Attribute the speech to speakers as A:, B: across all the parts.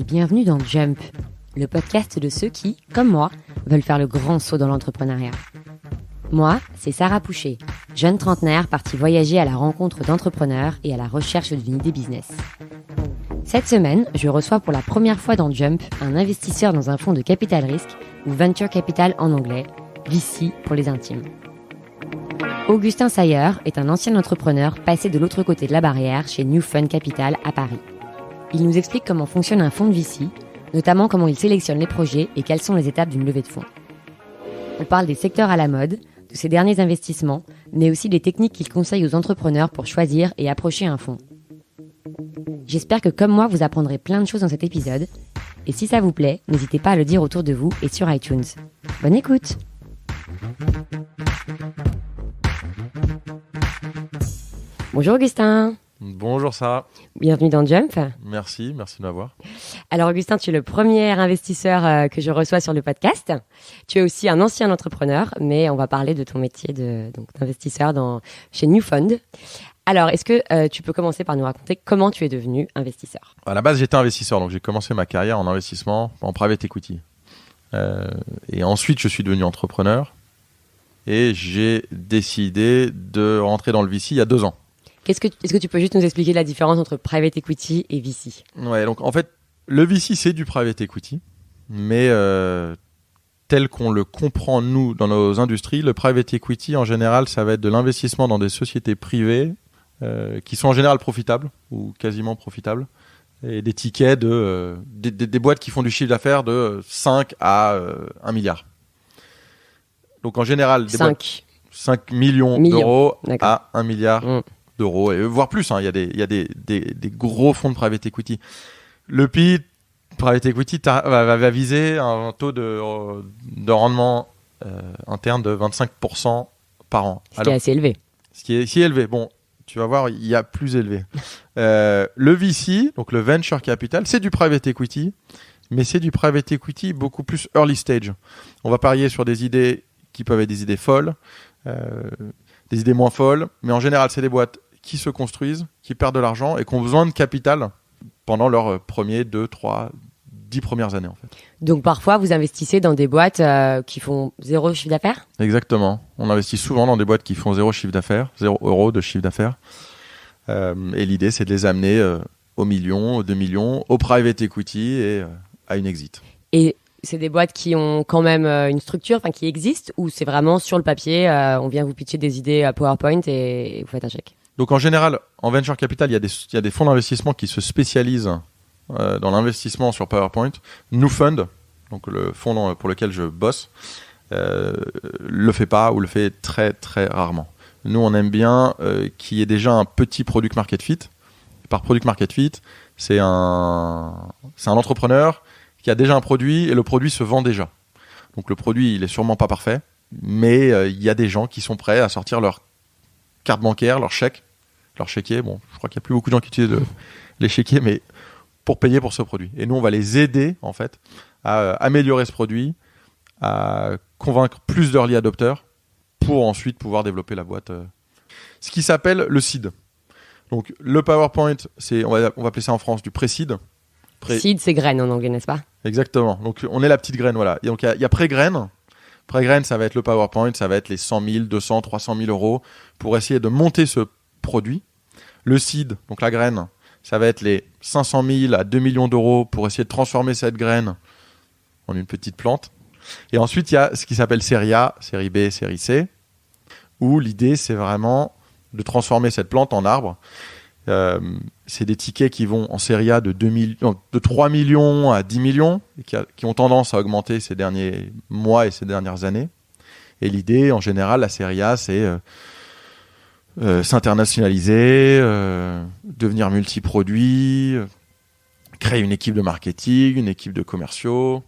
A: bienvenue dans Jump, le podcast de ceux qui, comme moi, veulent faire le grand saut dans l'entrepreneuriat. Moi, c'est Sarah Pouchet, jeune trentenaire partie voyager à la rencontre d'entrepreneurs et à la recherche d'une idée business. Cette semaine, je reçois pour la première fois dans Jump un investisseur dans un fonds de capital risque, ou Venture Capital en anglais, VC pour les intimes. Augustin Sayer est un ancien entrepreneur passé de l'autre côté de la barrière chez New Fund Capital à Paris. Il nous explique comment fonctionne un fonds de VC, notamment comment il sélectionne les projets et quelles sont les étapes d'une levée de fonds. On parle des secteurs à la mode, de ses derniers investissements, mais aussi des techniques qu'il conseille aux entrepreneurs pour choisir et approcher un fonds. J'espère que comme moi, vous apprendrez plein de choses dans cet épisode. Et si ça vous plaît, n'hésitez pas à le dire autour de vous et sur iTunes. Bonne écoute! Bonjour Augustin.
B: Bonjour Sarah.
A: Bienvenue dans Jump.
B: Merci de m'avoir.
A: Alors Augustin, tu es le premier investisseur que je reçois sur le podcast. Tu es aussi un ancien entrepreneur, mais on va parler de ton métier d'investisseur chez New Fund. Alors, est-ce que tu peux commencer par nous raconter comment tu es devenu investisseur ?
B: À la base, j'étais investisseur, donc j'ai commencé ma carrière en investissement en private equity. Et ensuite, je suis devenu entrepreneur et j'ai décidé de rentrer dans le VC il y a 2 ans.
A: Est-ce que tu peux juste nous expliquer la différence entre private equity et VC ?
B: Ouais, donc en fait, le VC, c'est du private equity, mais tel qu'on le comprend, nous, dans nos industries, le private equity, en général, ça va être de l'investissement dans des sociétés privées qui sont en général profitables ou quasiment profitables, et des tickets des boîtes qui font du chiffre d'affaires de 5 à 1 milliard. Donc en général, 5 millions d'euros à 1 milliard d'euros, et voire plus. Il y a des gros fonds de private equity. Le PI private equity va viser un taux de rendement interne de 25% par an.
A: Ce qui est assez élevé.
B: Ce qui est si élevé. Bon, tu vas voir, il y a plus élevé. Le VC, donc le Venture Capital, c'est du private equity, mais c'est du private equity beaucoup plus early stage. On va parier sur des idées qui peuvent être des idées folles, des idées moins folles, mais en général, c'est des boîtes qui se construisent, qui perdent de l'argent et qui ont besoin de capital pendant leurs premiers 2, 3, 10 premières années en fait.
A: Donc parfois, vous investissez dans des boîtes qui font 0 chiffre d'affaires ?
B: Exactement. On investit souvent dans des boîtes qui font 0 chiffre d'affaires, 0 euros de chiffre d'affaires. Et l'idée, c'est de les amener aux millions, aux 2 millions, au private equity et à une exit.
A: Et c'est des boîtes qui ont quand même une structure, qui existent, ou c'est vraiment sur le papier, on vient vous pitcher des idées à PowerPoint et vous faites un chèque ?
B: Donc en général, en venture capital, il y a des fonds d'investissement qui se spécialisent dans l'investissement sur PowerPoint. New Fund, donc le fonds pour lequel je bosse, le fait pas ou le fait très très rarement. Nous, on aime bien qu'il y ait déjà un petit product market fit. Par product market fit, c'est un entrepreneur qui a déjà un produit et le produit se vend déjà. Donc le produit, il est sûrement pas parfait, mais il y a des gens qui sont prêts à sortir leur carte bancaire, leur chèque, leur chéquier. Bon, je crois qu'il n'y a plus beaucoup de gens qui utilisent les chéquiers, mais pour payer pour ce produit. Et nous, on va les aider, en fait, à améliorer ce produit, à convaincre plus d'early adopters pour ensuite pouvoir développer la boîte. Ce qui s'appelle le seed. Donc, le PowerPoint, on va appeler ça en France du pré-seed.
A: Seed, c'est graine en anglais, n'est-ce pas ?
B: Exactement. Donc, on est la petite graine, voilà. Et donc, il y a pré-graine. Pré-graine, ça va être le PowerPoint, ça va être les 100 000, 200, 300 000 euros pour essayer de monter ce produit. Le seed, donc la graine, ça va être les 500 000 à 2 millions d'euros pour essayer de transformer cette graine en une petite plante. Et ensuite, il y a ce qui s'appelle série A, série B, série C, où l'idée, c'est vraiment de transformer cette plante en arbre. C'est des tickets qui vont en série A de 3 millions à 10 millions, et qui ont tendance à augmenter ces derniers mois et ces dernières années. Et l'idée, en général, la série A, c'est s'internationaliser, devenir multi-produit, créer une équipe de marketing, une équipe de commerciaux.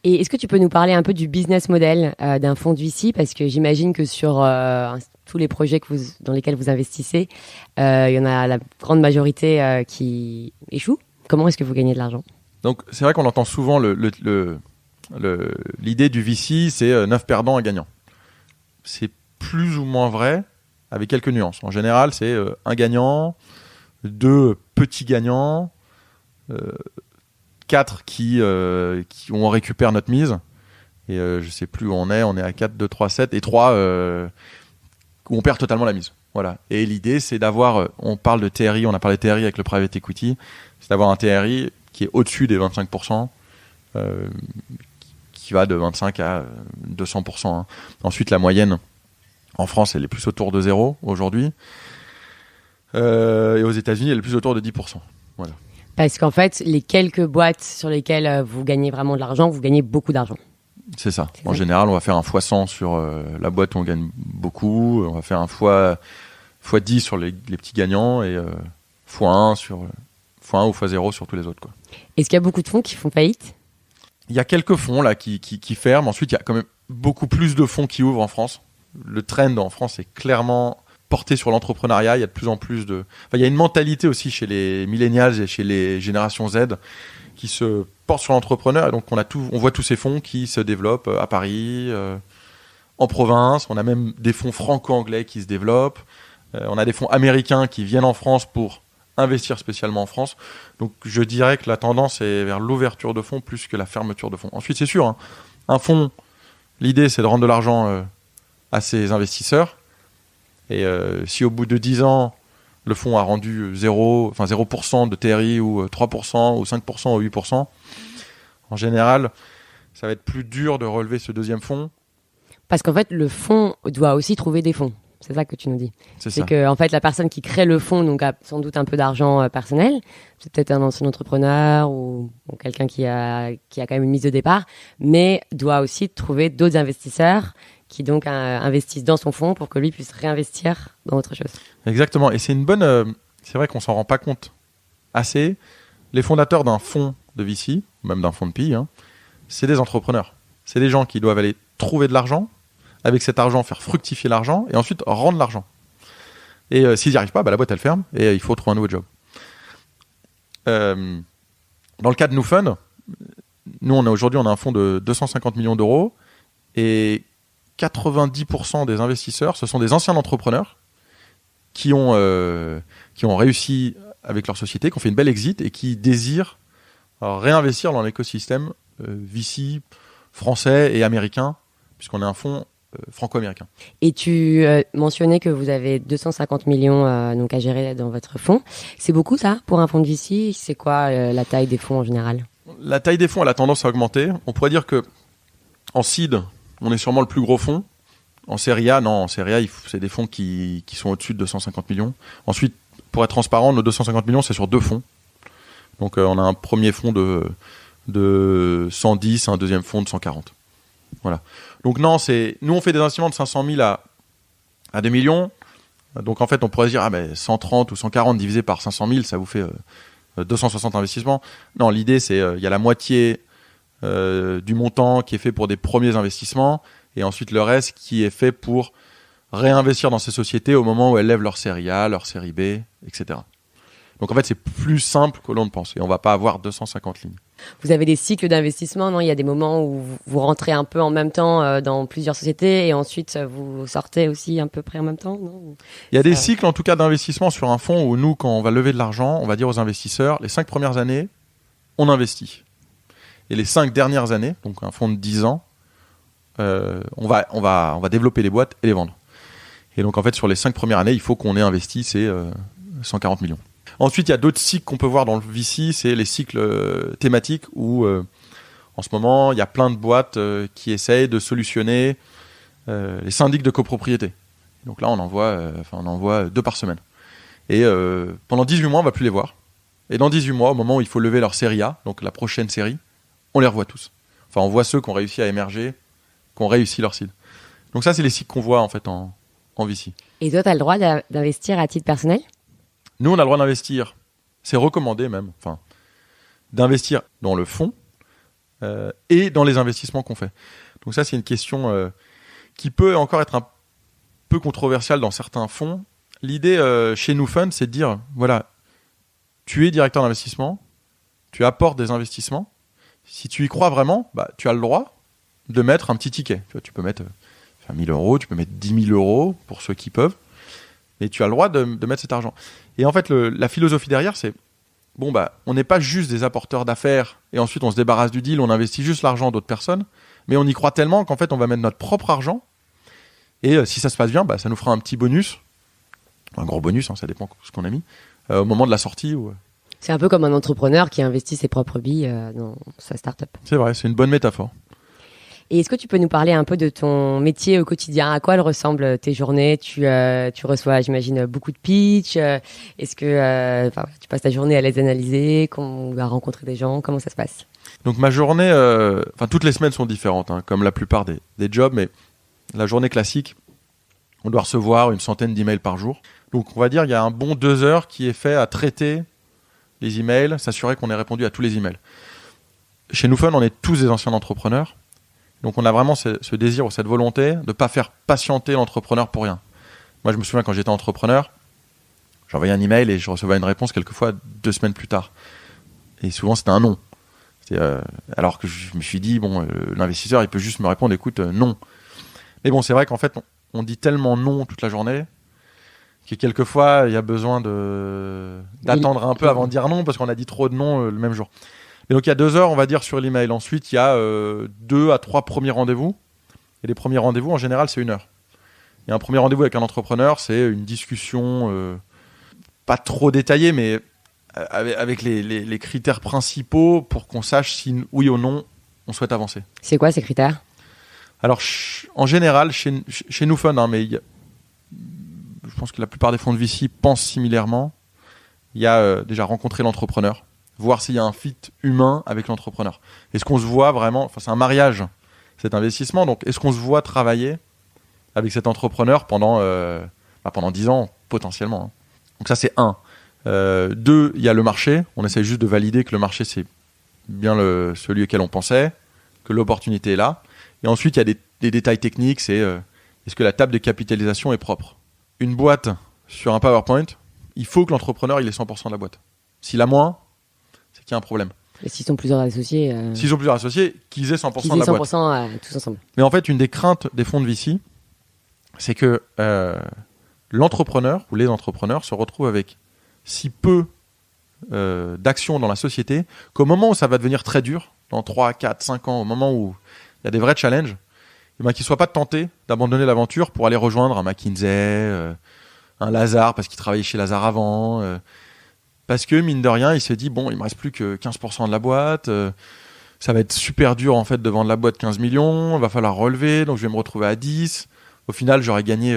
A: Et est-ce que tu peux nous parler un peu du business model d'un fonds de VC ? Parce que j'imagine que sur tous les projets dans lesquels vous investissez, il y en a la grande majorité qui échouent. Comment est-ce que vous gagnez de l'argent ?
B: Donc, c'est vrai qu'on entend souvent l'idée du VC, c'est 9 perdants, un gagnant. C'est plus ou moins vrai, avec quelques nuances. En général, c'est un gagnant, 2 petits gagnants, 4 où on récupère notre mise. Et je sais plus où on est à 4, 2, 3, 7. Et 3 où on perd totalement la mise. Voilà. Et l'idée, c'est d'avoir, on parle de TRI, on a parlé de TRI avec le private equity, c'est d'avoir un TRI qui est au-dessus des 25%, qui va de 25 à 200%. Hein. Ensuite, la moyenne en France, elle est plus autour de 0 aujourd'hui. Et aux États-Unis, elle est plus autour de 10%. Voilà.
A: Parce qu'en fait, les quelques boîtes sur lesquelles vous gagnez vraiment de l'argent, vous gagnez beaucoup d'argent.
B: C'est ça. En général, on va faire un x100 sur la boîte où on gagne beaucoup. On va faire un x10 sur les petits gagnants et x1 x1 ou x0 sur tous les autres. Quoi.
A: Est-ce qu'il y a beaucoup de fonds qui font faillite ?
B: Il y a quelques fonds là qui ferment. Ensuite, il y a quand même beaucoup plus de fonds qui ouvrent en France. Le trend en France est clairement porté sur l'entrepreneuriat. Il y a de plus en plus de... Enfin, il y a une mentalité aussi chez les millennials et chez les générations Z qui se porte sur l'entrepreneur. Et donc, on voit tous ces fonds qui se développent à Paris, en province. On a même des fonds franco-anglais qui se développent. On a des fonds américains qui viennent en France pour investir spécialement en France. Donc, je dirais que la tendance est vers l'ouverture de fonds plus que la fermeture de fonds. Ensuite, c'est sûr, hein, un fonds, l'idée, c'est de rendre de l'argent à ses investisseurs. Et si au bout de 10 ans, le fonds a rendu 0% de TRI ou 3% ou 5% ou 8%, en général, ça va être plus dur de relever ce deuxième fonds.
A: Parce qu'en fait, le fonds doit aussi trouver des fonds. C'est ça que tu nous dis. C'est que en fait, la personne qui crée le fonds donc, a sans doute un peu d'argent personnel. C'est peut-être un ancien entrepreneur ou quelqu'un qui a quand même une mise de départ, mais doit aussi trouver d'autres investisseurs qui donc investissent dans son fonds pour que lui puisse réinvestir dans autre chose. Exactement.
B: Et c'est une bonne... c'est vrai qu'on s'en rend pas compte assez. Les fondateurs d'un fonds de VC, même d'un fonds de PI, hein, c'est des entrepreneurs. C'est des gens qui doivent aller trouver de l'argent, avec cet argent faire fructifier l'argent et ensuite rendre l'argent. Et s'ils n'y arrivent pas, la boîte elle ferme et il faut trouver un nouveau job. Dans le cas de NewFund, nous aujourd'hui on a un fonds de 250 millions d'euros et 90% des investisseurs, ce sont des anciens entrepreneurs qui ont réussi avec leur société, qui ont fait une belle exit et qui désirent réinvestir dans l'écosystème VC français et américain, puisqu'on est un fonds franco-américain.
A: Et tu mentionnais que vous avez 250 millions donc à gérer dans votre fonds. C'est beaucoup ça pour un fonds de VC ? C'est quoi la taille des fonds en général ?
B: La taille des fonds, elle a tendance à augmenter. On pourrait dire que en seed, on est sûrement le plus gros fonds. En série A, non. En série A, c'est des fonds qui sont au-dessus de 250 millions. Ensuite, pour être transparent, nos 250 millions, c'est sur 2 fonds. Donc, on a un premier fonds de 110, un deuxième fonds de 140. Voilà. Donc, non, nous, on fait des investissements de 500 000 à 2 millions. Donc, en fait, on pourrait se dire, 130 ou 140 divisé par 500 000, ça vous fait 260 investissements. Non, l'idée, c'est il y a la moitié du montant qui est fait pour des premiers investissements et ensuite le reste qui est fait pour réinvestir dans ces sociétés au moment où elles lèvent leur série A, leur série B, etc. Donc en fait, c'est plus simple que l'on ne pense et on ne va pas avoir 250 lignes.
A: Vous avez des cycles d'investissement, non ? Il y a des moments où vous rentrez un peu en même temps dans plusieurs sociétés et ensuite vous sortez aussi à peu près en même temps, non ?
B: Il y a des cycles en tout cas d'investissement sur un fonds où nous, quand on va lever de l'argent, on va dire aux investisseurs, les 5 premières années, on investit. Et les 5 dernières années, donc un fonds de 10 ans, on va développer les boîtes et les vendre. Et donc en fait, sur les 5 premières années, il faut qu'on ait investi ces 140 millions. Ensuite, il y a d'autres cycles qu'on peut voir dans le VC, c'est les cycles thématiques où en ce moment, il y a plein de boîtes qui essayent de solutionner les syndics de copropriété. Donc là, on envoie 2 par semaine. Et pendant 18 mois, on ne va plus les voir. Et dans 18 mois, au moment où il faut lever leur série A, donc la prochaine série, on les revoit tous. Enfin, on voit ceux qui ont réussi à émerger, qui ont réussi leur seed. Donc ça, c'est les cycles qu'on voit en fait en VC.
A: Et toi, tu as le droit d'investir à titre personnel ?
B: Nous, on a le droit d'investir. C'est recommandé même. Enfin, d'investir dans le fonds et dans les investissements qu'on fait. Donc ça, c'est une question qui peut encore être un peu controversiale dans certains fonds. L'idée chez NewFund, c'est de dire, voilà, tu es directeur d'investissement, tu apportes des investissements. Si tu y crois vraiment, tu as le droit de mettre un petit ticket. Tu peux mettre 1 000 euros, tu peux mettre 10 000 euros pour ceux qui peuvent. Mais tu as le droit de mettre cet argent. Et en fait, la philosophie derrière, c'est bon, on n'est pas juste des apporteurs d'affaires et ensuite on se débarrasse du deal, on investit juste l'argent d'autres personnes, mais on y croit tellement qu'en fait, on va mettre notre propre argent et si ça se passe bien, ça nous fera un petit bonus, un gros bonus, ça dépend de ce qu'on a mis, au moment de la sortie.
A: C'est un peu comme un entrepreneur qui investit ses propres billes dans sa start-up.
B: C'est vrai, c'est une bonne métaphore.
A: Et est-ce que tu peux nous parler un peu de ton métier au quotidien? À quoi elles ressemblent tes journées? Tu reçois, j'imagine, beaucoup de pitch. Est-ce que tu passes ta journée à les analyser, à rencontrer des gens? Comment ça se passe?
B: Donc ma journée, toutes les semaines sont différentes, comme la plupart des jobs, mais la journée classique, on doit recevoir une centaine d'emails par jour. Donc on va dire qu'il y a un bon 2 heures qui est fait à traiter les emails, s'assurer qu'on ait répondu à tous les emails. Chez NewFund, on est tous des anciens entrepreneurs. Donc on a vraiment ce désir ou cette volonté de ne pas faire patienter l'entrepreneur pour rien. Moi je me souviens quand j'étais entrepreneur, j'envoyais un email et je recevais une réponse quelquefois 2 semaines plus tard. Et souvent c'était un non. Alors que je me suis dit, l'investisseur il peut juste me répondre, écoute, non. Mais bon, c'est vrai qu'en fait on dit tellement non toute la journée que quelquefois il y a besoin d'attendre un peu avant de dire non parce qu'on a dit trop de non le même jour. Et donc il y a 2 heures, on va dire, sur l'email. Ensuite, il y a 2 à 3 premiers rendez-vous. Et les premiers rendez-vous, en général, c'est 1 heure. Et un premier rendez-vous avec un entrepreneur, c'est une discussion pas trop détaillée, mais avec les critères principaux pour qu'on sache si oui ou non on souhaite avancer.
A: C'est quoi ces critères?
B: Alors, en général, chez NewFund, mais je pense que la plupart des fonds de VC pensent similairement, il y a déjà rencontré l'entrepreneur, voir s'il y a un fit humain avec l'entrepreneur. Est-ce qu'on se voit vraiment, c'est un mariage, cet investissement, donc est-ce qu'on se voit travailler avec cet entrepreneur pendant 10 ans, potentiellement. Donc ça, c'est 1. 2, il y a le marché. On essaie juste de valider que le marché, c'est bien celui auquel on pensait, que l'opportunité est là. Et ensuite, il y a des détails techniques, c'est est-ce que la table de capitalisation est propre. Une boîte sur un PowerPoint, il faut que l'entrepreneur il ait 100% de la boîte. S'il a moins, c'est qu'il y a un problème.
A: Et s'ils sont plusieurs associés
B: S'ils sont plusieurs associés, qu'ils aient 100%
A: qu'ils
B: de la boîte.
A: 100% tous ensemble.
B: Mais en fait, une des craintes des fonds de VC, c'est que l'entrepreneur ou les entrepreneurs se retrouvent avec si peu d'actions dans la société qu'au moment où ça va devenir très dur, dans 3, 4, 5 ans, au moment où il y a des vrais challenges, qu'ils ne soient pas tentés d'abandonner l'aventure pour aller rejoindre un McKinsey, un Lazare, parce qu'il travaillait chez Lazare avant, parce que, mine de rien, il se dit, il me reste plus que 15% de la boîte, ça va être super dur en fait de vendre la boîte 15 millions, il va falloir relever, donc je vais me retrouver à 10. Au final, j'aurais gagné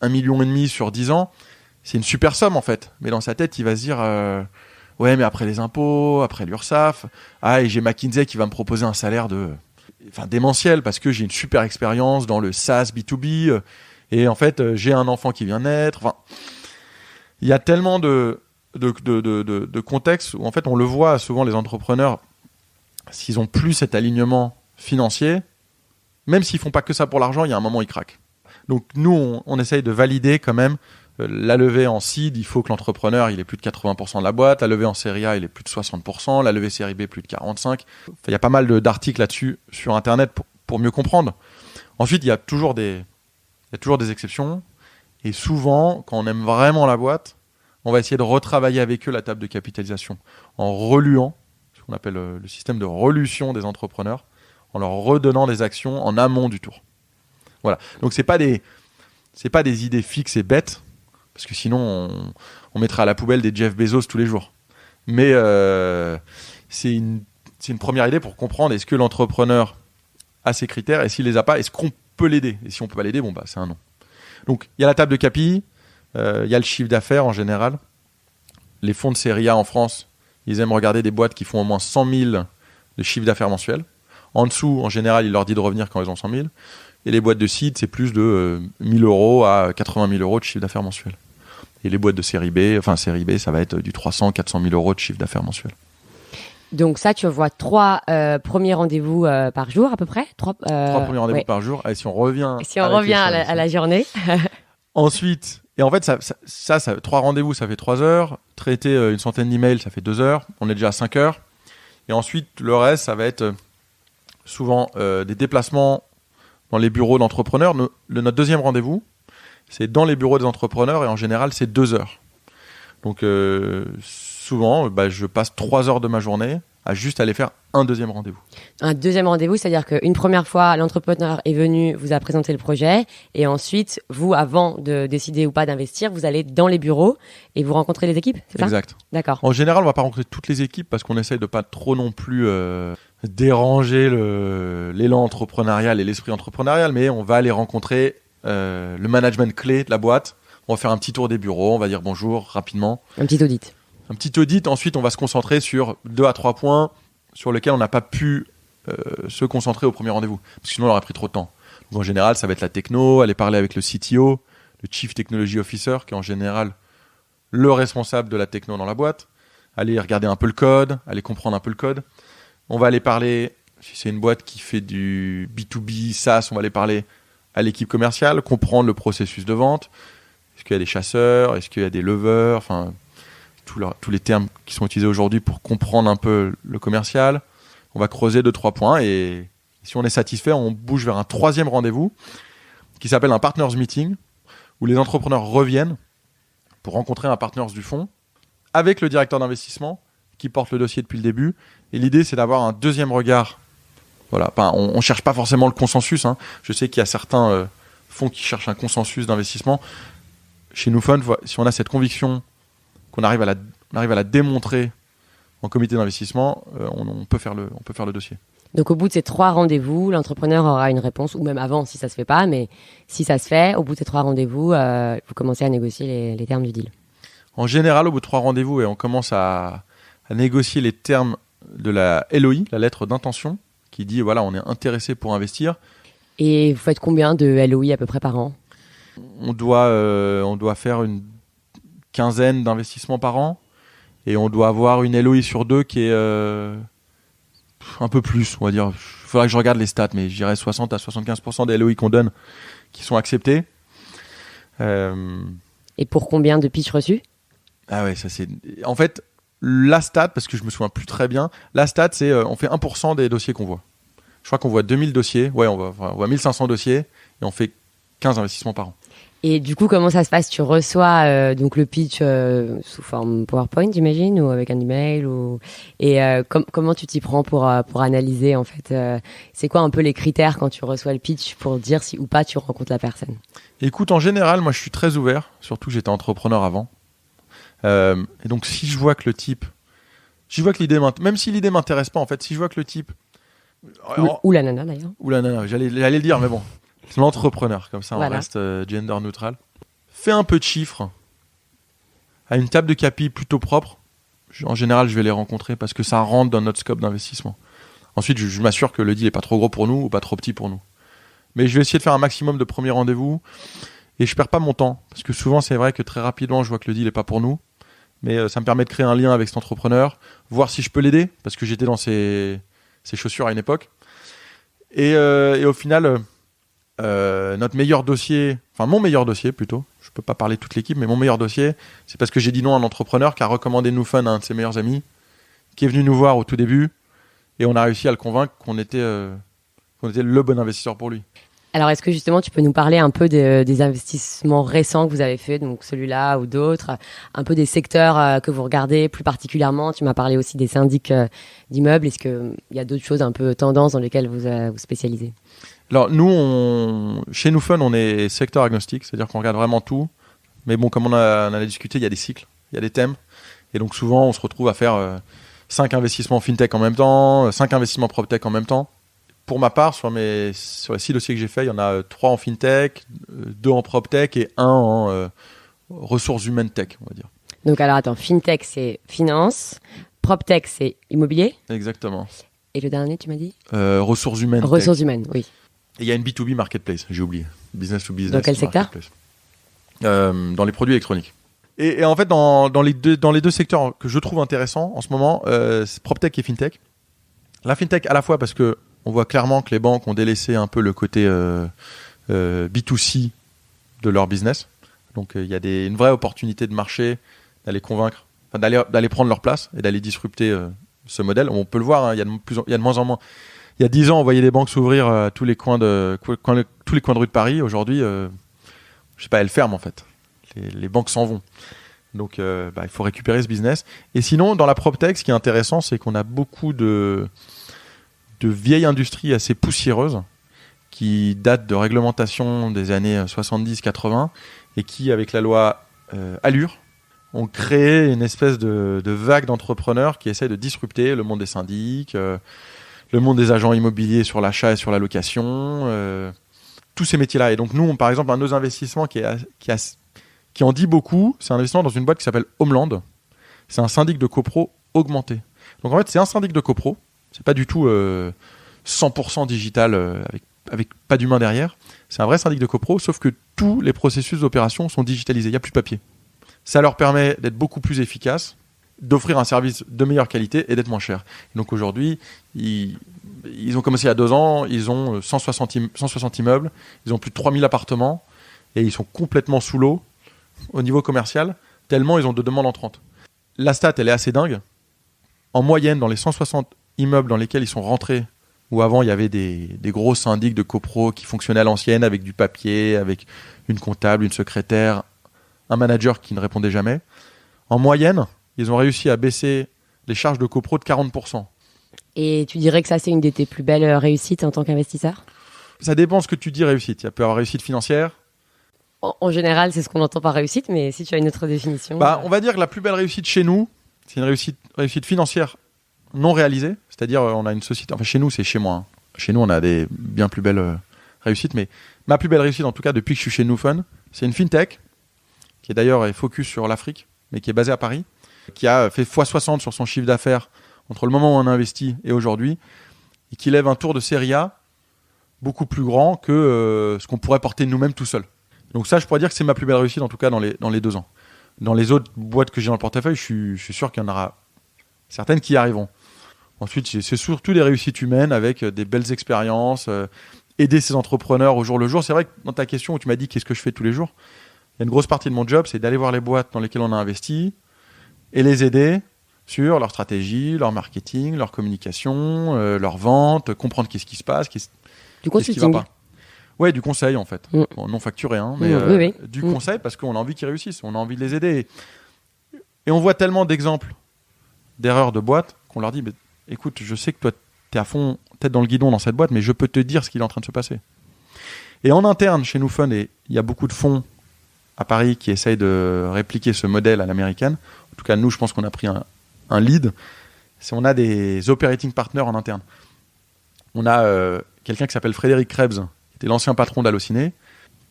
B: 1,5 million sur 10 ans. C'est une super somme en fait. Mais dans sa tête, il va se dire ouais, mais après les impôts, après l'URSSAF, et j'ai McKinsey qui va me proposer un salaire démentiel parce que j'ai une super expérience dans le SaaS B2B et en fait, j'ai un enfant qui vient naître. Enfin, il y a tellement de contextes où en fait, on le voit souvent les entrepreneurs, s'ils ont plus cet alignement financier, même s'ils font pas que ça pour l'argent, il y a un moment ils craquent. Donc nous, on essaye de valider quand même la levée en seed, il faut que l'entrepreneur il ait plus de 80% de la boîte, la levée en série A il est plus de 60%, la levée série B plus de 45%. Il y a pas mal d'articles là-dessus sur Internet pour mieux comprendre. Ensuite, il y a toujours des exceptions. Et souvent, quand on aime vraiment la boîte, on va essayer de retravailler avec eux la table de capitalisation en reluant, ce qu'on appelle le système de relution des entrepreneurs, en leur redonnant des actions en amont du tour. Voilà. Donc c'est pas des idées fixes et bêtes, parce que sinon on mettrait à la poubelle des Jeff Bezos tous les jours. Mais c'est une première idée pour comprendre est-ce que l'entrepreneur a ses critères et s'il les a pas, est-ce qu'on peut l'aider? Et si on peut pas l'aider, c'est un non. Donc il y a la table de capi, il y a le chiffre d'affaires en général. Les fonds de série A en France, ils aiment regarder des boîtes qui font au moins 100 000 de chiffre d'affaires mensuel. En dessous, en général, il leur dit de revenir quand ils ont 100 000. Et les boîtes de seed, c'est plus de 1 000 euros à 80 000 euros de chiffre d'affaires mensuel. Et les boîtes de série B, ça va être du 300 400 000 euros de chiffre d'affaires mensuel.
A: Donc ça, tu vois 3 premiers rendez-vous par jour à peu près 3
B: premiers rendez-vous par jour. Et si on revient
A: à la journée.
B: Ensuite, et en fait, ça 3 rendez-vous, ça fait 3 heures. Traiter une centaine d'emails, ça fait 2 heures. On est déjà à 5 heures. Et ensuite, le reste, ça va être souvent des déplacements dans les bureaux d'entrepreneurs. Notre deuxième rendez-vous, c'est dans les bureaux des entrepreneurs et en général, c'est 2 heures. Donc, souvent, je passe 3 heures de ma journée à juste aller faire un deuxième rendez-vous.
A: Un deuxième rendez-vous, c'est-à-dire qu'une première fois, l'entrepreneur est venu, vous a présenté le projet, et ensuite, vous, avant de décider ou pas d'investir, vous allez dans les bureaux et vous rencontrez les équipes, c'est ça ?
B: Exact.
A: D'accord.
B: En général, on va pas rencontrer toutes les équipes parce qu'on essaye de pas trop non plus déranger l'élan entrepreneurial et l'esprit entrepreneurial, mais on va aller rencontrer le management clé de la boîte. On va faire un petit tour des bureaux, on va dire bonjour rapidement.
A: Un petit audit.
B: Un petit audit, ensuite on va se concentrer sur 2 à 3 points sur lesquels on n'a pas pu se concentrer au premier rendez-vous, parce que sinon on aurait pris trop de temps. Donc en général, ça va être la techno, aller parler avec le CTO, le Chief Technology Officer, qui est en général le responsable de la techno dans la boîte, aller regarder un peu le code, aller comprendre un peu le code. On va aller parler, si c'est une boîte qui fait du B2B, SaaS, on va aller parler à l'équipe commerciale, comprendre le processus de vente. Est-ce qu'il y a des chasseurs, est-ce qu'il y a des leveurs, enfin tous les termes qui sont utilisés aujourd'hui pour comprendre un peu le commercial. On va creuser 2-3 points et si on est satisfait, on bouge vers un 3e rendez-vous qui s'appelle un Partners Meeting, où les entrepreneurs reviennent pour rencontrer un Partners du fonds avec le directeur d'investissement qui porte le dossier depuis le début. Et l'idée, c'est d'avoir un deuxième regard. Voilà, on ne cherche pas forcément le consensus. Hein. Je sais qu'il y a certains fonds qui cherchent un consensus d'investissement. Chez Nufund, si on a cette conviction qu'on arrive à la démontrer en comité d'investissement, on peut faire le dossier.
A: Donc au bout de ces 3 rendez-vous, l'entrepreneur aura une réponse, ou même avant si ça se fait pas, mais si ça se fait, au bout de ces 3 rendez-vous, vous commencez à négocier les termes du deal.
B: En général, au bout de 3 rendez-vous, on commence à négocier les termes de la LOI, la lettre d'intention, qui dit voilà, on est intéressé pour investir.
A: Et vous faites combien de LOI à peu près par an ?
B: On doit faire une quinzaine d'investissements par an et on doit avoir une LOI sur 2 qui est un peu plus, on va dire. Il faudra que je regarde les stats, mais je dirais 60 à 75% des LOI qu'on donne qui sont acceptés.
A: Et pour combien de pitchs reçus ?
B: Ah ouais, ça c'est... En fait, la stat, parce que je me souviens plus très bien, la stat c'est on fait 1% des dossiers qu'on voit. Je crois qu'on voit 2000 dossiers, on voit 1500 dossiers et on fait 15 investissements par an.
A: Et du coup, comment ça se passe ? Tu reçois donc le pitch sous forme PowerPoint, j'imagine, ou avec un email et comment tu t'y prends pour analyser en fait c'est quoi un peu les critères quand tu reçois le pitch pour dire si ou pas tu rencontres la personne ?
B: Écoute, en général, moi je suis très ouvert, surtout j'étais entrepreneur avant. Et donc si je vois que l'idée même si l'idée m'intéresse pas en fait, si je vois que le type
A: ou la nana d'ailleurs.
B: Ou la nana, j'allais le dire mais bon. L'entrepreneur, comme ça,
A: voilà.
B: On reste gender neutral. Fait un peu de chiffres, à une table de capi plutôt propre. En général, je vais les rencontrer parce que ça rentre dans notre scope d'investissement. Ensuite, je m'assure que le deal n'est pas trop gros pour nous ou pas trop petit pour nous. Mais je vais essayer de faire un maximum de premiers rendez-vous et je perds pas mon temps. Parce que souvent, c'est vrai que très rapidement, je vois que le deal n'est pas pour nous. Mais ça me permet de créer un lien avec cet entrepreneur, voir si je peux l'aider, parce que j'étais dans ses chaussures à une époque. Et au final... notre meilleur dossier, enfin mon meilleur dossier plutôt, je peux pas parler de toute l'équipe, mais mon meilleur dossier, c'est parce que j'ai dit non à un entrepreneur qui a recommandé Nufund à un de ses meilleurs amis, qui est venu nous voir au tout début, et on a réussi à le convaincre qu'on était le bon investisseur pour lui.
A: Alors est-ce que justement tu peux nous parler un peu des investissements récents que vous avez fait, donc celui-là ou d'autres, un peu des secteurs que vous regardez plus particulièrement ? Tu m'as parlé aussi des syndics d'immeubles, est-ce qu'il y a d'autres choses un peu tendances dans lesquelles vous spécialisez ?
B: Alors nous, chez Nufund, on est secteur agnostique, c'est-à-dire qu'on regarde vraiment tout. Mais bon, comme on en a discuté, il y a des cycles, il y a des thèmes. Et donc souvent, on se retrouve à faire 5 investissements fintech en même temps, 5 investissements proptech en même temps. Pour ma part, sur les 6 dossiers que j'ai faits, il y en a 3 en fintech, 2 en proptech et 1 en ressources humaines tech, on va dire.
A: Donc alors attends, fintech c'est finance, proptech c'est immobilier.
B: Exactement.
A: Et le dernier, tu m'as dit ?
B: Ressources humaines.
A: Ressources humaines, oui.
B: Et il y a une B2B marketplace, j'ai oublié. Business to business.
A: Dans quel secteur ?
B: Dans les produits électroniques. Et en fait, dans les deux secteurs que je trouve intéressants en ce moment, c'est PropTech et FinTech. La FinTech à la fois parce que on voit clairement que les banques ont délaissé un peu le côté B2C de leur business. Donc il y a une vraie opportunité de marché d'aller convaincre, d'aller prendre leur place et d'aller disrupter ce modèle. On peut le voir, hein, il y a de moins en moins. Il y a 10 ans, on voyait les banques s'ouvrir à tous les coins de rue de Paris. Aujourd'hui, je sais pas, elles ferment en fait. Les banques s'en vont. Donc, il faut récupérer ce business. Et sinon, dans la PropTech, ce qui est intéressant, c'est qu'on a beaucoup de vieilles industries assez poussiéreuses qui datent de réglementation des années 70-80 et qui, avec la loi Allure, ont créé une espèce de vague d'entrepreneurs qui essayent de disrupter le monde des syndics, le monde des agents immobiliers sur l'achat et sur la location, tous ces métiers-là. Et donc nous, par exemple, un de nos investissements qui en dit beaucoup, c'est un investissement dans une boîte qui s'appelle Homeland. C'est un syndic de copro augmenté. Donc en fait, c'est un syndic de copro. C'est pas du tout 100% digital avec pas d'humain derrière. C'est un vrai syndic de copro, sauf que tous les processus d'opération sont digitalisés. Il n'y a plus de papier. Ça leur permet d'être beaucoup plus efficaces, d'offrir un service de meilleure qualité et d'être moins cher. Et donc aujourd'hui, ils ont commencé il y a 2 ans, ils ont 160 immeubles, ils ont plus de 3000 appartements et ils sont complètement sous l'eau au niveau commercial, tellement ils ont de demandes entrantes. La stat, elle est assez dingue. En moyenne, dans les 160 immeubles dans lesquels ils sont rentrés, où avant il y avait des gros syndics de copro qui fonctionnaient à l'ancienne avec du papier, avec une comptable, une secrétaire, un manager qui ne répondait jamais. En moyenne, ils ont réussi à baisser les charges de copro de 40%.
A: Et tu dirais que ça, c'est une de tes plus belles réussites en tant qu'investisseur ?
B: Ça dépend ce que tu dis réussite. Il peut y avoir réussite financière.
A: En général, c'est ce qu'on entend par réussite, mais si tu as une autre définition...
B: On va dire que la plus belle réussite chez nous, c'est une réussite financière non réalisée. C'est-à-dire, on a une société... Enfin, chez nous, c'est chez moi. Hein. Chez nous, on a des bien plus belles réussites. Mais ma plus belle réussite, en tout cas, depuis que je suis chez NewFund, c'est une fintech qui est d'ailleurs focus sur l'Afrique, mais qui est basée à Paris, qui a fait x60 sur son chiffre d'affaires entre le moment où on a investi et aujourd'hui, et qui lève un tour de série A beaucoup plus grand que ce qu'on pourrait porter nous-mêmes tout seul. Donc ça, je pourrais dire que c'est ma plus belle réussite, en tout cas dans les 2 ans. Dans les autres boîtes que j'ai dans le portefeuille, je suis sûr qu'il y en aura certaines qui y arriveront. Ensuite, c'est surtout des réussites humaines avec des belles expériences, aider ces entrepreneurs au jour le jour. C'est vrai que dans ta question où tu m'as dit qu'est-ce que je fais tous les jours, il y a une grosse partie de mon job, c'est d'aller voir les boîtes dans lesquelles on a investi et les aider sur leur stratégie, leur marketing, leur communication, leur vente, comprendre qu'est-ce qui se passe, qu'est-ce qui va pas. Ouais, du conseil en fait. Bon, non facturé, hein, mais
A: oui.
B: du conseil parce qu'on a envie qu'ils réussissent, on a envie de les aider. Et on voit tellement d'exemples d'erreurs de boîtes qu'on leur dit écoute, je sais que toi, tu es à fond, tête dans le guidon dans cette boîte, mais je peux te dire ce qu'il est en train de se passer. Et en interne, chez NewFund, il y a beaucoup de fonds à Paris qui essayent de répliquer ce modèle à l'américaine. En tout cas, nous, je pense qu'on a pris un lead. On a des operating partners en interne. On a quelqu'un qui s'appelle Frédéric Krebs, qui était l'ancien patron d'Allociné,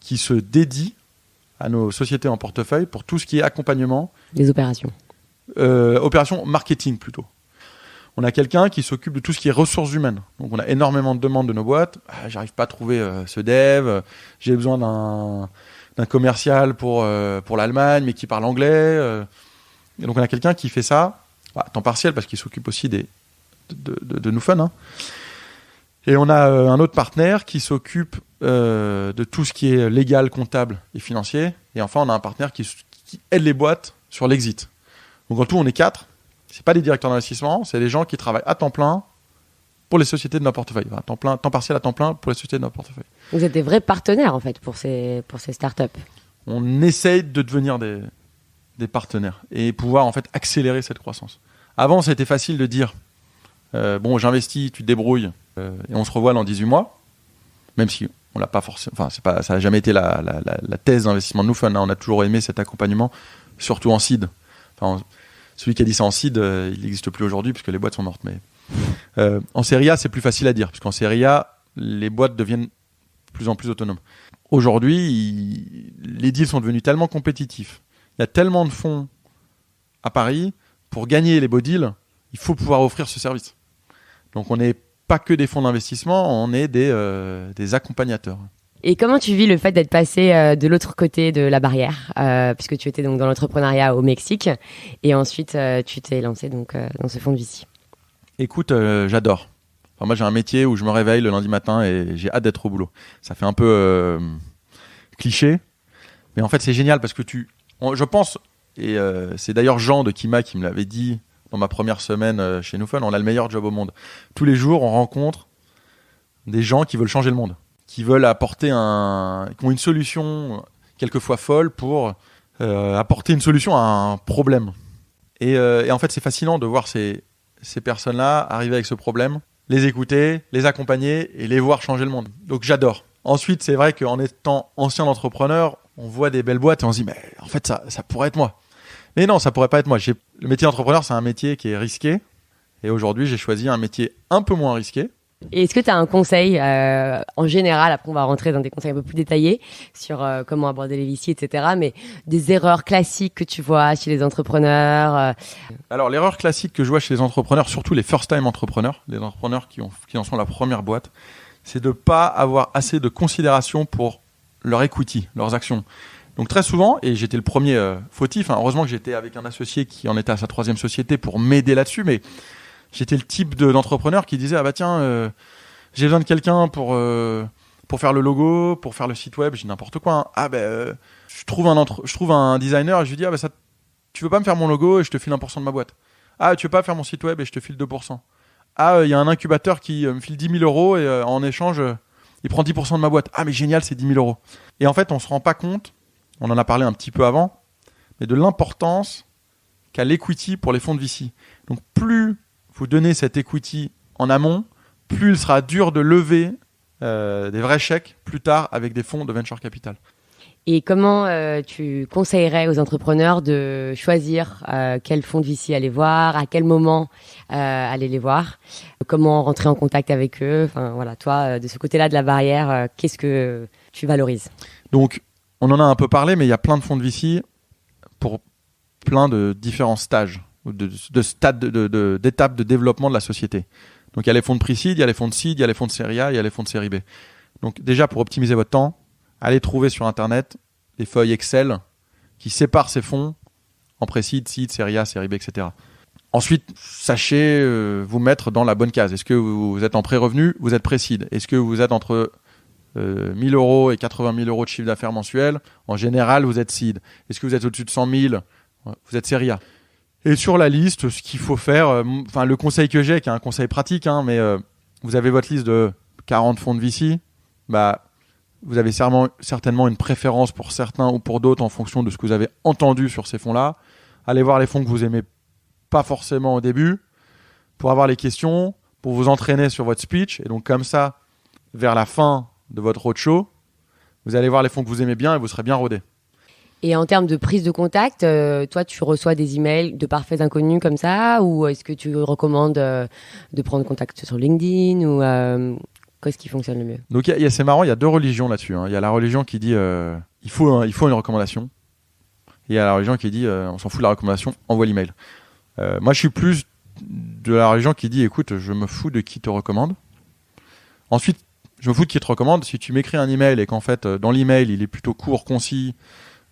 B: qui se dédie à nos sociétés en portefeuille pour tout ce qui est accompagnement.
A: Des opérations.
B: Opérations marketing plutôt. On a quelqu'un qui s'occupe de tout ce qui est ressources humaines. Donc on a énormément de demandes de nos boîtes. J'arrive pas à trouver ce dev. J'ai besoin d'un commercial pour l'Allemagne, mais qui parle anglais. Et donc on a quelqu'un qui fait ça, à temps partiel, parce qu'il s'occupe aussi de NewFund. Hein. Et on a un autre partenaire qui s'occupe de tout ce qui est légal, comptable et financier. Et enfin, on a un partenaire qui aide les boîtes sur l'exit. Donc en tout, on est 4. C'est pas des directeurs d'investissement, c'est des gens qui travaillent à temps plein pour les sociétés de notre portefeuille. Enfin, temps partiel à temps plein pour les sociétés de notre portefeuille.
A: Vous êtes des vrais partenaires en fait pour ces startups.
B: On essaye de devenir des partenaires et pouvoir en fait accélérer cette croissance. Avant, c'était facile de dire j'investis, tu te débrouilles et on se revoit dans 18 mois, même si on l'a pas forcément. Enfin, ça n'a jamais été la thèse d'investissement de NewFund. Hein. On a toujours aimé cet accompagnement, surtout en seed. Enfin, celui qui a dit ça en seed, il n'existe plus aujourd'hui puisque les boîtes sont mortes. Mais en série A, c'est plus facile à dire parce qu'en série A, les boîtes deviennent de plus en plus autonomes. Aujourd'hui, les deals sont devenus tellement compétitifs. Il y a tellement de fonds à Paris. Pour gagner les beaux deals, il faut pouvoir offrir ce service. Donc, on n'est pas que des fonds d'investissement, on est des accompagnateurs.
A: Et comment tu vis le fait d'être passé de l'autre côté de la barrière, puisque tu étais donc dans l'entrepreneuriat au Mexique, et ensuite tu t'es lancé donc dans ce fonds de VC?
B: Écoute, j'adore. Enfin, moi, j'ai un métier où je me réveille le lundi matin et j'ai hâte d'être au boulot. Ça fait un peu cliché, mais en fait, c'est génial parce que je pense, et c'est d'ailleurs Jean de Kima qui me l'avait dit dans ma première semaine chez NewFund, on a le meilleur job au monde. Tous les jours, on rencontre des gens qui veulent changer le monde, qui veulent apporter qui ont une solution quelquefois folle pour apporter une solution à un problème. Et en fait, c'est fascinant de voir ces personnes-là arriver avec ce problème, les écouter, les accompagner et les voir changer le monde. Donc j'adore. Ensuite, c'est vrai qu'en étant ancien entrepreneur, on voit des belles boîtes et on se dit, mais en fait, ça pourrait être moi. Mais non, ça pourrait pas être moi. Le métier d'entrepreneur, c'est un métier qui est risqué. Et aujourd'hui, j'ai choisi un métier un peu moins risqué.
A: Et est-ce que tu as un conseil en général, après on va rentrer dans des conseils un peu plus détaillés sur comment aborder les VC, etc., mais des erreurs classiques que tu vois chez les entrepreneurs
B: Alors, l'erreur classique que je vois chez les entrepreneurs, surtout les first-time entrepreneurs, les entrepreneurs qui en sont la première boîte, c'est de ne pas avoir assez de considération pour leur equity, leurs actions. Donc très souvent, et j'étais le premier fautif, heureusement que j'étais avec un associé qui en était à sa 3e société pour m'aider là-dessus, mais j'étais le type d'entrepreneur qui disait « Ah bah tiens, j'ai besoin de quelqu'un pour faire le logo, pour faire le site web. » Je dis n'importe quoi. Hein. Ah ben, je trouve un designer et je lui dis « Ah bah ça, tu veux pas me faire mon logo et je te file 1% de ma boîte. Ah, tu veux pas faire mon site web et je te file 2%. Ah, il y a un incubateur qui me file 10 000 euros et en échange, il prend 10% de ma boîte. Ah mais génial, c'est 10 000 euros. » Et en fait, on se rend pas compte, on en a parlé un petit peu avant, mais de l'importance qu'a l'equity pour les fonds de VC. Donc plus vous donnez cette equity en amont, plus il sera dur de lever des vrais chèques plus tard avec des fonds de venture capital.
A: Et comment tu conseillerais aux entrepreneurs de choisir quel fonds de VC aller voir, à quel moment aller les voir, comment rentrer en contact avec eux. Enfin voilà, toi, de ce côté-là de la barrière, qu'est-ce que tu valorises?
B: Donc, on en a un peu parlé, mais il y a plein de fonds de VC pour plein de différents stages, de stades d'étapes de développement de la société. Donc, il y a les fonds de pre-seed, il y a les fonds de seed, il y a les fonds de série A, il y a les fonds de série B. Donc, déjà, pour optimiser votre temps, allez trouver sur Internet des feuilles Excel qui séparent ces fonds en pré-seed, seed, série A, série B, etc. Ensuite, sachez vous mettre dans la bonne case. Est-ce que vous êtes en pré-revenu, vous êtes pré-seed? Est-ce que vous êtes entre 1 000 euros et 80 000 euros de chiffre d'affaires mensuel? En général, vous êtes seed. Est-ce que vous êtes au-dessus de 100 000? Vous êtes série A. Et sur la liste, ce qu'il faut faire, le conseil que j'ai, qui est un conseil pratique, mais vous avez votre liste de 40 fonds de VC, vous avez certainement une préférence pour certains ou pour d'autres en fonction de ce que vous avez entendu sur ces fonds-là. Allez voir les fonds que vous aimez pas forcément au début pour avoir les questions, pour vous entraîner sur votre speech. Et donc comme ça, vers la fin de votre roadshow, vous allez voir les fonds que vous aimez bien et vous serez bien rodé.
A: Et en termes de prise de contact, toi, tu reçois des emails de parfaits inconnus comme ça, ou est-ce que tu recommandes de prendre contact sur LinkedIn ou qu'est-ce qui fonctionne le mieux?
B: Donc c'est marrant, il y a deux religions là-dessus. Il y a la religion qui dit il faut une recommandation, et il y a la religion qui dit on s'en fout de la recommandation, envoie l'email. Moi, je suis plus de la religion qui dit écoute, je me fous de qui te recommande. Ensuite, je me fous de qui te recommande. Si tu m'écris un email et qu'en fait dans l'email il est plutôt court, concis,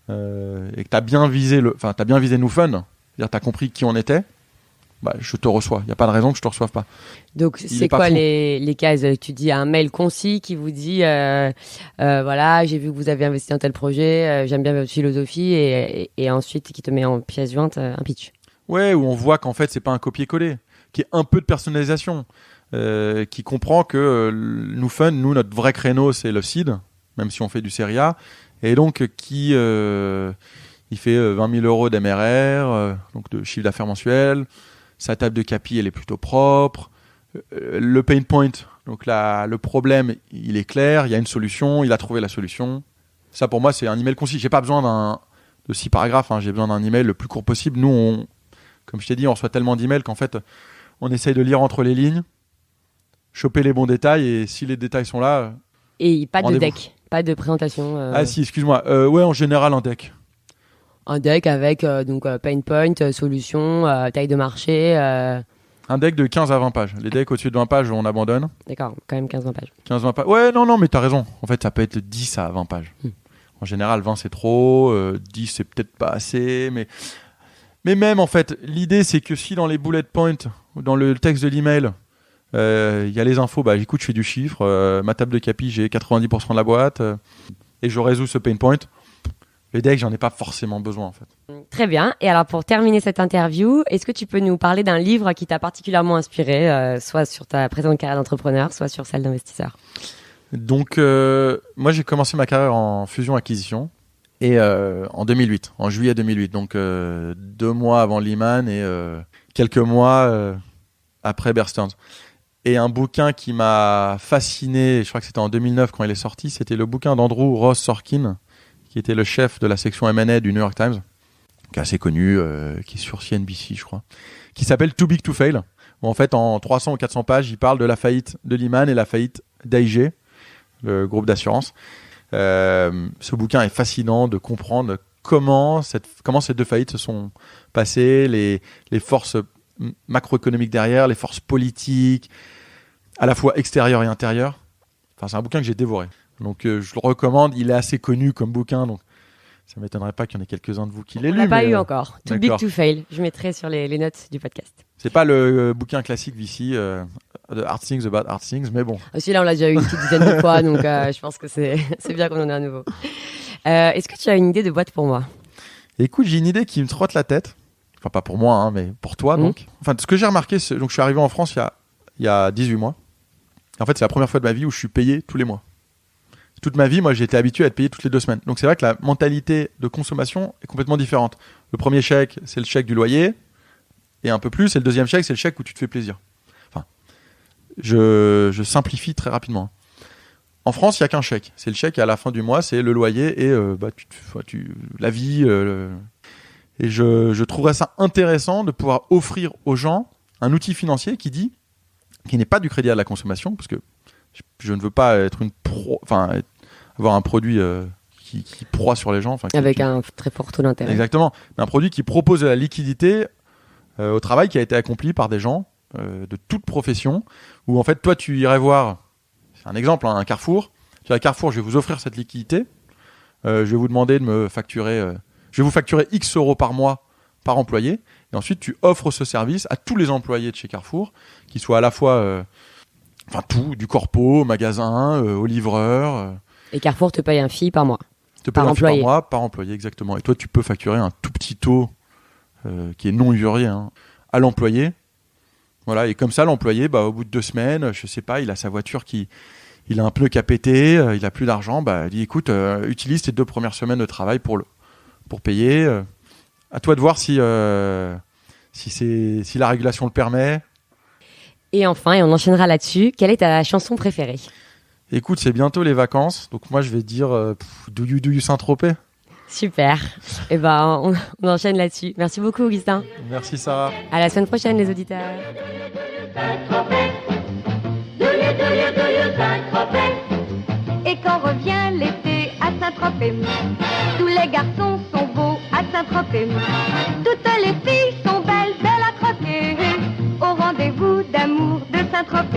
B: et que t'as bien visé NewFund, c'est-à-dire t'as compris qui on était, je te reçois. Il n'y a pas de raison que je te reçoive pas.
A: Donc c'est quoi les cases? Tu dis un mail concis qui vous dit voilà, j'ai vu que vous avez investi dans tel projet, j'aime bien votre philosophie, et ensuite qui te met en pièce jointe un pitch.
B: Ouais, où on voit qu'en fait c'est pas un copier-coller, qui est un peu de personnalisation, qui comprend que NewFund, notre vrai créneau c'est le seed, même si on fait du série A. Et donc, il fait 20 000 euros d'MRR, donc de chiffre d'affaires mensuel. Sa table de capi, elle est plutôt propre. Le pain point, donc le problème, il est clair. Il y a une solution, il a trouvé la solution. Ça, pour moi, c'est un email concis. J'ai pas besoin de 6 paragraphes. J'ai besoin d'un email le plus court possible. Nous, comme je t'ai dit, on reçoit tellement d'emails qu'en fait, on essaye de lire entre les lignes, choper les bons détails. Et si les détails sont là...
A: Et pas de deck, pas de présentation.
B: Ah si, excuse-moi. Ouais, en général, un deck.
A: Un deck avec pain point, solution, taille de marché.
B: Un deck de 15 à 20 pages. Les decks au-dessus de 20 pages, on abandonne.
A: D'accord, quand même 15-20 pages.
B: 15-20 pages. Ouais, non, mais t'as raison. En fait, ça peut être 10 à 20 pages. En général, 20 c'est trop, 10 c'est peut-être pas assez, mais même en fait, l'idée c'est que si dans les bullet points, dans le texte de l'email, il y a les infos, écoute, je fais du chiffre, ma table de capi, j'ai 90% de la boîte, et je résous ce pain point. Le deck, j'en ai pas forcément besoin en fait.
A: Très bien. Et alors pour terminer cette interview, est-ce que tu peux nous parler d'un livre qui t'a particulièrement inspiré, soit sur ta présente carrière d'entrepreneur, soit sur celle d'investisseur?
B: Donc moi j'ai commencé ma carrière en fusion-acquisition Et en 2008, en juillet 2008, donc 2 mois avant Lehman et quelques mois après Bear Stearns. Et un bouquin qui m'a fasciné, je crois que c'était en 2009 quand il est sorti, c'était le bouquin d'Andrew Ross Sorkin, qui était le chef de la section M&A du New York Times, qui est assez connu, qui est sur CNBC, je crois, qui s'appelle Too Big to Fail, où en fait, en 300 ou 400 pages, il parle de la faillite de Lehman et la faillite d'AIG, le groupe d'assurance. Ce bouquin est fascinant de comprendre comment ces 2 faillites se sont passées, les forces macroéconomiques derrière, les forces politiques, à la fois extérieures et intérieures. Enfin, c'est un bouquin que j'ai dévoré. Donc, je le recommande. Il est assez connu comme bouquin, donc ça ne m'étonnerait pas qu'il y en ait quelques-uns de vous qui l'aient lu.
A: On n'a pas eu encore. Too Big to Fail. Je mettrai sur les notes du podcast.
B: C'est pas le bouquin classique VC, The Hard Things About Hard Things, mais bon.
A: Celui-là, on l'a déjà eu une petite dizaine de fois, donc je pense que c'est bien qu'on en ait un nouveau. Est-ce que tu as une idée de boîte pour moi ?
B: Écoute, j'ai une idée qui me trotte la tête. Enfin, pas pour moi, hein, mais pour toi, donc. Enfin, ce que j'ai remarqué, donc je suis arrivé en France il y a 18 mois. En fait, c'est la première fois de ma vie où je suis payé tous les mois. Toute ma vie, moi, j'ai été habitué à être payé toutes les 2 semaines. Donc, c'est vrai que la mentalité de consommation est complètement différente. Le premier chèque, c'est le chèque du loyer, et un peu plus. Et le deuxième chèque, c'est le chèque où tu te fais plaisir. Enfin, je simplifie très rapidement. En France, il n'y a qu'un chèque. C'est le chèque à la fin du mois, c'est le loyer et la vie. Et je trouverais ça intéressant de pouvoir offrir aux gens un outil financier qui n'est pas du crédit à la consommation, parce que je ne veux pas être avoir un produit qui proie sur les gens.
A: Avec un très fort taux d'intérêt.
B: Exactement. Mais un produit qui propose de la liquidité au travail qui a été accompli par des gens de toute profession, où en fait, toi, tu irais voir, c'est un exemple, hein, un Carrefour. Tu dis à Carrefour, je vais vous offrir cette liquidité. Je vais vous demander de me facturer... je vais vous facturer X euros par mois par employé. Et ensuite, tu offres ce service à tous les employés de chez Carrefour, qui soient à la fois... tout, du corpo, au magasin, au livreur.
A: Et Carrefour te paye un fee par mois.
B: Par employé. Par mois, par employé, exactement. Et toi, tu peux facturer un tout petit taux qui est non usurier à l'employé. Voilà, et comme ça, l'employé, au bout de 2 semaines, je sais pas, il a sa voiture il a un pneu qui a pété, il a plus d'argent, il dit écoute, utilise tes 2 premières semaines de travail pour payer. À toi de voir si la régulation le permet.
A: Et enfin, et on enchaînera là-dessus, quelle est ta chanson préférée ?
B: Écoute, c'est bientôt les vacances, donc moi je vais dire Do You Saint-Tropez.
A: Super. Et on enchaîne là-dessus. Merci beaucoup, Augustin.
B: Merci, Sarah.
A: À la semaine prochaine, les auditeurs.
C: Et quand revient l'été à Saint-Tropez, tous les garçons sont beaux à Saint-Tropez. Toutes les filles sont belles à croquer au rendez-vous d'amour de Saint-Tropez.